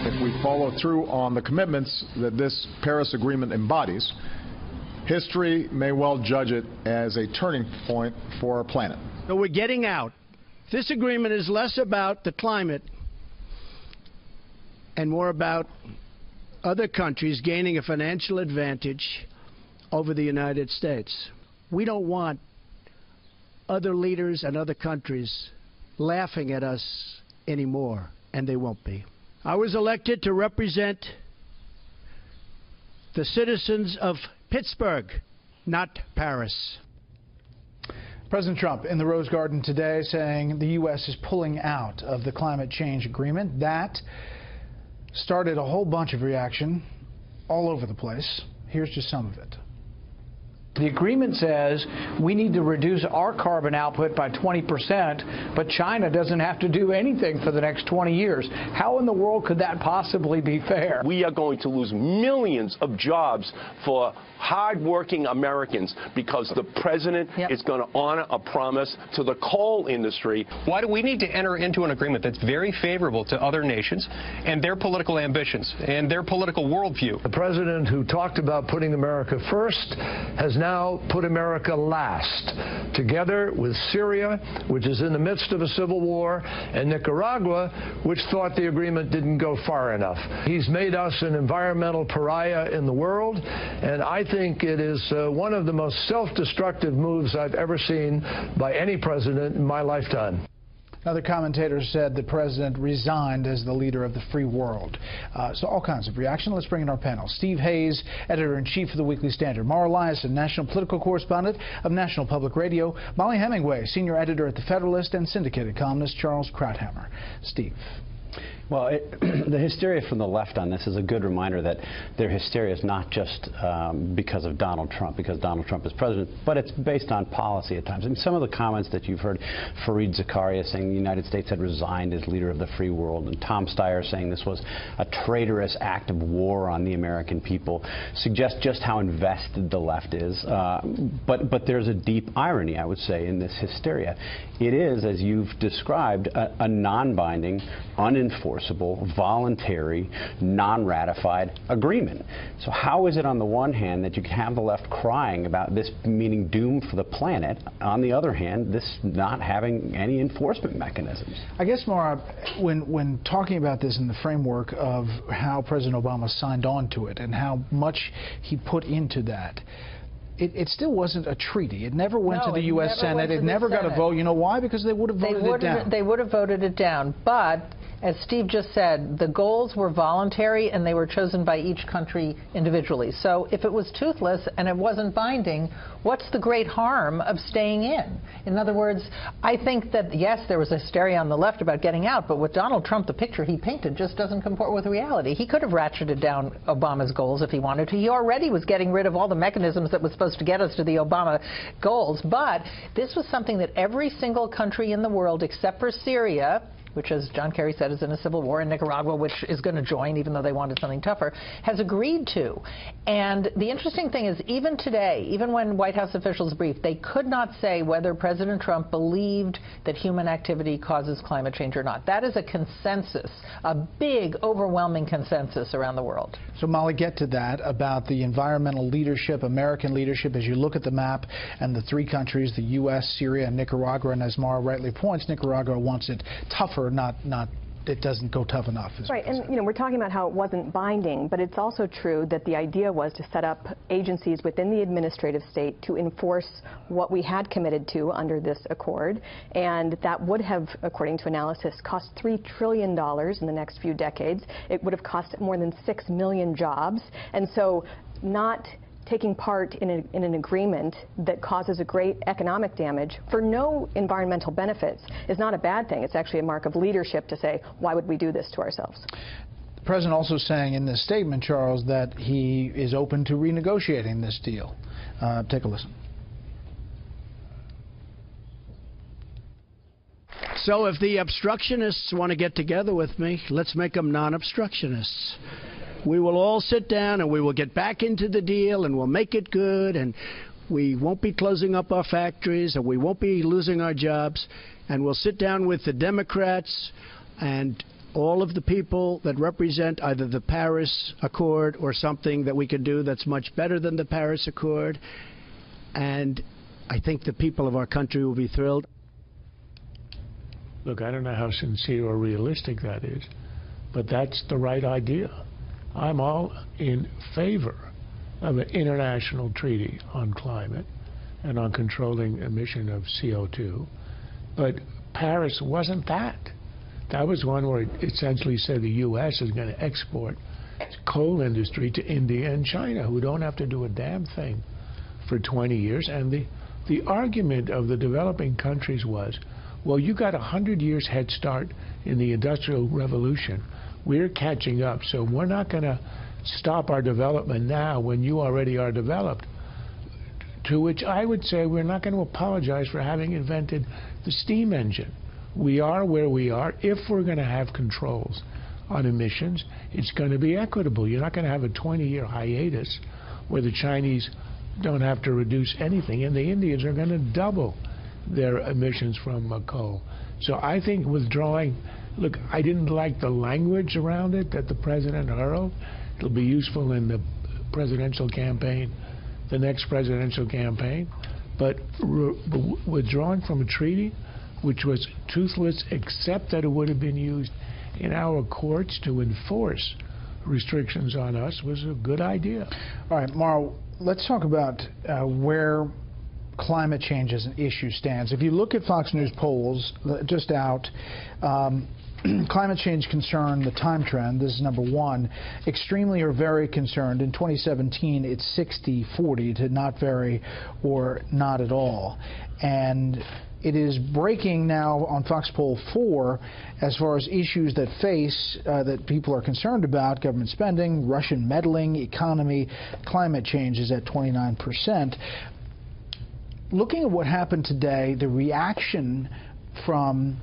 if we follow through on the commitments that this Paris Agreement embodies, history may well judge it as a turning point for our planet. So we're getting out. This agreement is less about the climate and more about other countries gaining a financial advantage over the United States. We don't want other leaders and other countries laughing at us anymore, and they won't be. I was elected to represent the citizens of Pittsburgh, not Paris. President Trump in the Rose Garden today saying the U.S. is pulling out of the climate change agreement. That started a whole bunch of reaction all over the place. Here's just some of it. The agreement says we need to reduce our carbon output by 20%, but China doesn't have to do anything for the next 20 years. How in the world could that possibly be fair? We are going to lose millions of jobs for hardworking Americans because the president is going to honor a promise to the coal industry. Why do we need to enter into an agreement that's very favorable to other nations and their political ambitions and their political worldview? The president who talked about putting America first has now put America last, together with Syria, which is in the midst of a civil war, and Nicaragua, which thought the agreement didn't go far enough. He's made us an environmental pariah in the world, and I think it is one of the most self-destructive moves I've ever seen by any president in my lifetime. Other commentators said the president resigned as the leader of the free world. So all kinds of reaction. Let's bring in our panel. Steve Hayes, editor-in-chief of the Weekly Standard. Mara Liasson, national political correspondent of National Public Radio. Molly Hemingway, senior editor at The Federalist, and syndicated columnist Charles Krauthammer. Steve. Well, the hysteria from the left on this is a good reminder that their hysteria is not just because of Donald Trump, because Donald Trump is president, but it's based on policy at times. I mean, some of the comments that you've heard, Fareed Zakaria saying the United States had resigned as leader of the free world, and Tom Steyer saying this was a traitorous act of war on the American people, suggest just how invested the left is. But there's a deep irony, I would say, in this hysteria. It is, as you've described, a non-binding, unenforceable, voluntary, non-ratified agreement. So how is it on the one hand that you can have the left crying about this meaning doom for the planet, on the other hand this not having any enforcement mechanisms? I guess, Mara, when talking about this in the framework of how President Obama signed on to it and how much he put into that, it still wasn't a treaty. It never went to the U.S. Senate. It never got a vote. You know why? Because they would have voted it down. They would have voted it down. But as Steve just said, the goals were voluntary and they were chosen by each country individually. So if it was toothless and it wasn't binding, what's the great harm of staying in? In other words, I think that, yes, there was hysteria on the left about getting out, but with Donald Trump, the picture he painted just doesn't comport with reality. He could have ratcheted down Obama's goals if he wanted to. He already was getting rid of all the mechanisms that was supposed to get us to the Obama goals. But this was something that every single country in the world, except for Syria, which, as John Kerry said, is in a civil war, in Nicaragua, which is going to join, even though they wanted something tougher, has agreed to. And the interesting thing is, even today, even when White House officials briefed, they could not say whether President Trump believed that human activity causes climate change or not. That is a consensus, a big, overwhelming consensus around the world. So, Molly, get to that about the environmental leadership, American leadership, as you look at the map and the three countries, the U.S., Syria, and Nicaragua. And as Mara rightly points, Nicaragua wants it tougher, not it doesn't go tough enough. Right, and we're talking about how it wasn't binding, but it's also true that the idea was to set up agencies within the administrative state to enforce what we had committed to under this accord, and that would have, according to analysis, cost $3 trillion in the next few decades. It would have cost more than 6 million jobs, and so not taking part in an agreement that causes a great economic damage for no environmental benefits is not a bad thing. It's actually a mark of leadership to say, why would we do this to ourselves? The president also saying in this statement, Charles, that he is open to renegotiating this deal. Take a listen. So if the obstructionists want to get together with me, let's make them non-obstructionists. We will all sit down and we will get back into the deal and we'll make it good, and we won't be closing up our factories and we won't be losing our jobs, and we'll sit down with the Democrats and all of the people that represent either the Paris Accord or something that we could do that's much better than the Paris Accord. And I think the people of our country will be thrilled. Look, I don't know how sincere or realistic that is, but that's the right idea. I'm all in favor of an international treaty on climate and on controlling emission of CO2. But Paris wasn't that. That was one where it essentially said the U.S. is going to export coal industry to India and China, who don't have to do a damn thing for 20 years. And the argument of the developing countries was, well, you got 100 years head start in the Industrial Revolution. We're catching up, so we're not going to stop our development now when you already are developed. To which I would say we're not going to apologize for having invented the steam engine. We are where we are. If we're going to have controls on emissions, it's going to be equitable. You're not going to have a 20-year hiatus where the Chinese don't have to reduce anything, and the Indians are going to double their emissions from coal. So I think withdrawing, look, I didn't like the language around it that the president hurled. It'll be useful in the presidential campaign, the next presidential campaign. But withdrawing from a treaty which was toothless, except that it would have been used in our courts to enforce restrictions on us, was a good idea. All right, Mara, let's talk about where climate change as an issue stands. If you look at Fox News polls just out, climate change concern, the time trend, this is number one, extremely or very concerned. In 2017, it's 60-40 to not very or not at all. And it is breaking now on Fox Poll 4 as far as issues that that people are concerned about: government spending, Russian meddling, economy, climate change is at 29%. Looking at what happened today, the reaction from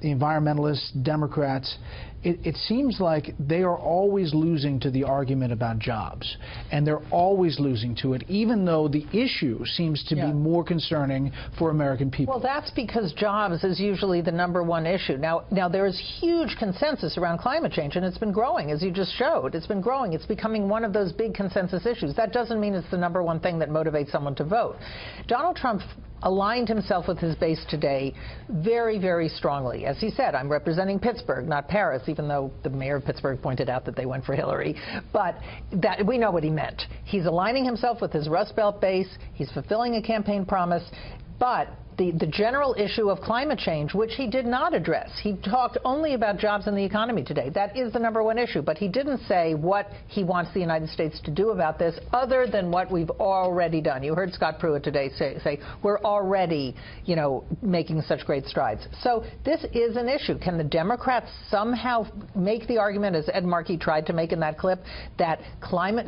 the environmentalists, Democrats, it seems like they are always losing to the argument about jobs. And they're always losing to it, even though the issue seems to be more concerning for American people. Well, that's because jobs is usually the #1 issue. Now there is huge consensus around climate change, and it's been growing, as you just showed. It's been growing. It's becoming one of those big consensus issues. That doesn't mean it's the #1 thing that motivates someone to vote. Donald Trump aligned himself with his base today very, very strongly. As he said, I'm representing Pittsburgh, not Paris, even though the mayor of Pittsburgh pointed out that they went for Hillary. But that, we know what he meant. He's aligning himself with his Rust Belt base. He's fulfilling a campaign promise. But the general issue of climate change, which he did not address. He talked only about jobs and the economy today. That is the #1 issue. But he didn't say what he wants the United States to do about this other than what we've already done. You heard Scott Pruitt today say we're already, making such great strides. So this is an issue. Can the Democrats somehow make the argument, as Ed Markey tried to make in that clip, that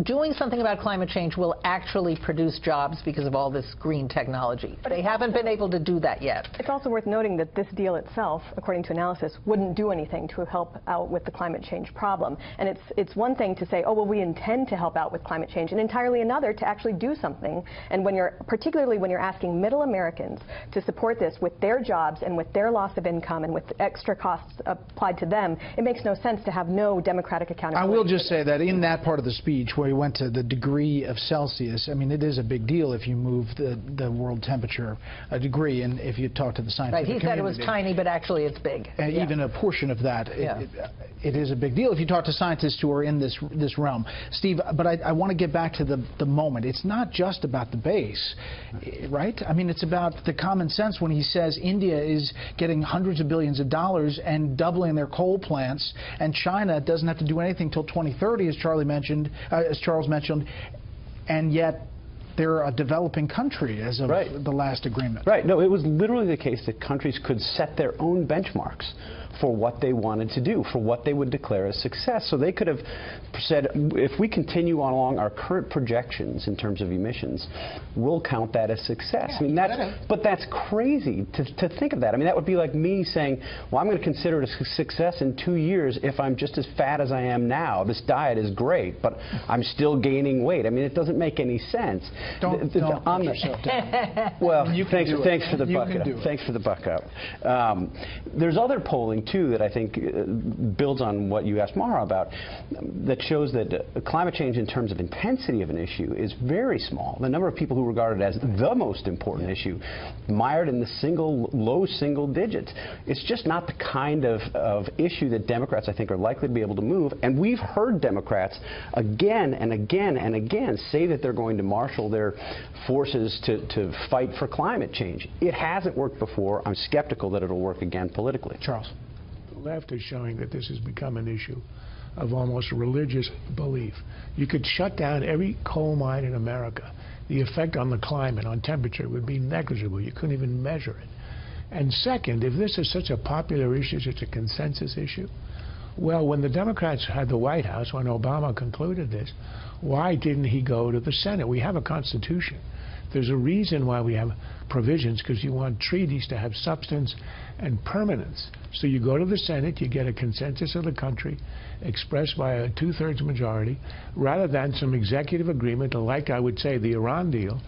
doing something about climate change will actually produce jobs because of all this green technology? But they haven't been able to do that yet. It's also worth noting that this deal itself, according to analysis, wouldn't do anything to help out with the climate change problem. And it's one thing to say, oh, well, we intend to help out with climate change, and entirely another to actually do something. And particularly when you're asking middle Americans to support this with their jobs and with their loss of income and with extra costs applied to them, it makes no sense to have no democratic accountability. I will just say that in that part of the speech where he went to the degree of Celsius, I mean, it is a big deal if you move the world temperature a degree. And if you talk to the scientific community. Right, he said it was tiny, but actually it's big. And even a portion of that, it is a big deal if you talk to scientists who are in this realm. Steve, but I want to get back to the moment. It's not just about the base, right? I mean, it's about the common sense when he says India is getting hundreds of billions of dollars and doubling their coal plants, and China doesn't have to do anything till 2030, as Charles mentioned, and yet they're a developing country as of the last agreement. Right. No, it was literally the case that countries could set their own benchmarks for what they wanted to do, for what they would declare as success. So they could have said, if we continue along our current projections in terms of emissions, we'll count that as success. I mean, but that's crazy to think of that. I mean, that would be like me saying, well, I'm going to consider it a success in 2 years if I'm just as fat as I am now. This diet is great, but I'm still gaining weight. I mean, it doesn't make any sense. Don't put yourself down. Well, thanks for the buck up. Thanks for the buck up. There's other polling too, that I think builds on what you asked Mara about, that shows that climate change in terms of intensity of an issue is very small. The number of people who regard it as the most important issue, mired in the low single digits. It's just not the kind of issue that Democrats, I think, are likely to be able to move. And we've heard Democrats again and again and again say that they're going to marshal their forces to fight for climate change. It hasn't worked before. I'm skeptical that it'll work again politically. Charles. The left is showing that this has become an issue of almost religious belief. You could shut down every coal mine in America. The effect on the climate, on temperature, would be negligible. You couldn't even measure it. And second, if this is such a popular issue, such a consensus issue, well, when the Democrats had the White House, when Obama concluded this, why didn't he go to the Senate? We have a Constitution. There's a reason why we have provisions, because you want treaties to have substance and permanence. So you go to the Senate, you get a consensus of the country expressed by a two-thirds majority, rather than some executive agreement, like I would say the Iran deal,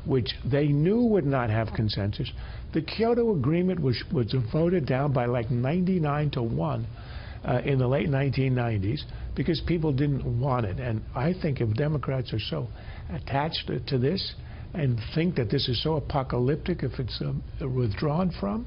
which they knew would not have consensus. The Kyoto Agreement was voted down by like 99-1 in the late 1990s because people didn't want it. And I think if Democrats are so attached to this and think that this is so apocalyptic if it's withdrawn from,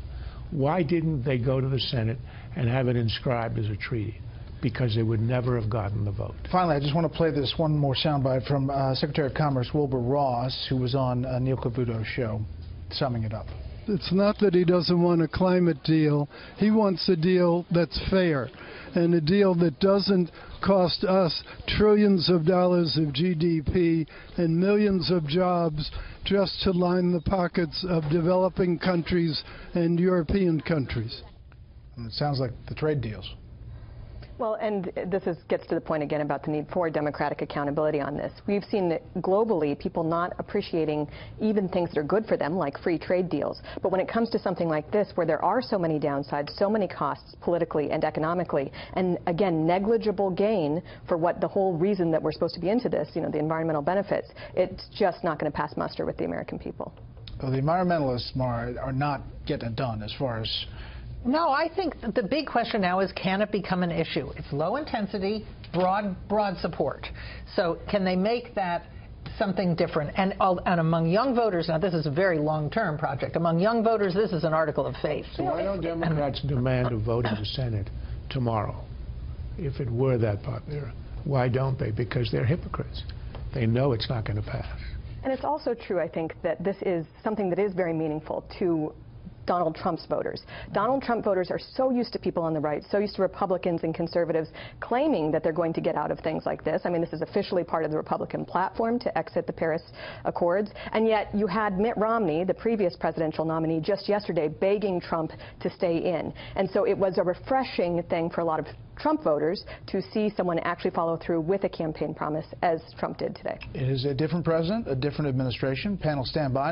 why didn't they go to the Senate and have it inscribed as a treaty? Because they would never have gotten the vote. Finally, I just want to play this one more soundbite from Secretary of Commerce Wilbur Ross, who was on Neil Cavuto's show, summing it up. It's not that he doesn't want a climate deal. He wants a deal that's fair and a deal that doesn't cost us trillions of dollars of GDP and millions of jobs just to line the pockets of developing countries and European countries. And it sounds like the trade deals. Well, and this gets to the point again about the need for democratic accountability on this. We've seen globally people not appreciating even things that are good for them, like free trade deals. But when it comes to something like this, where there are so many downsides, so many costs politically and economically, and again, negligible gain for what the whole reason that we're supposed to be into this, you know, the environmental benefits, it's just not going to pass muster with the American people. Well, the environmentalists, Mara, are not getting it done as far as... No, I think the big question now is, can it become an issue? It's low intensity, broad support. So can they make that something different? And among young voters, now this is a very long-term project, among young voters, this is an article of faith. So why don't Democrats demand a vote in the Senate tomorrow, if it were that popular? Why don't they? Because they're hypocrites. They know it's not going to pass. And it's also true, I think, that this is something that is very meaningful to Donald Trump's voters. Donald Trump voters are so used to people on the right, so used to Republicans and conservatives claiming that they're going to get out of things like this. I mean, this is officially part of the Republican platform to exit the Paris Accords. And yet you had Mitt Romney, the previous presidential nominee, just yesterday begging Trump to stay in. And so it was a refreshing thing for a lot of Trump voters to see someone actually follow through with a campaign promise, as Trump did today. It is a different president, a different administration. Panel, stand by.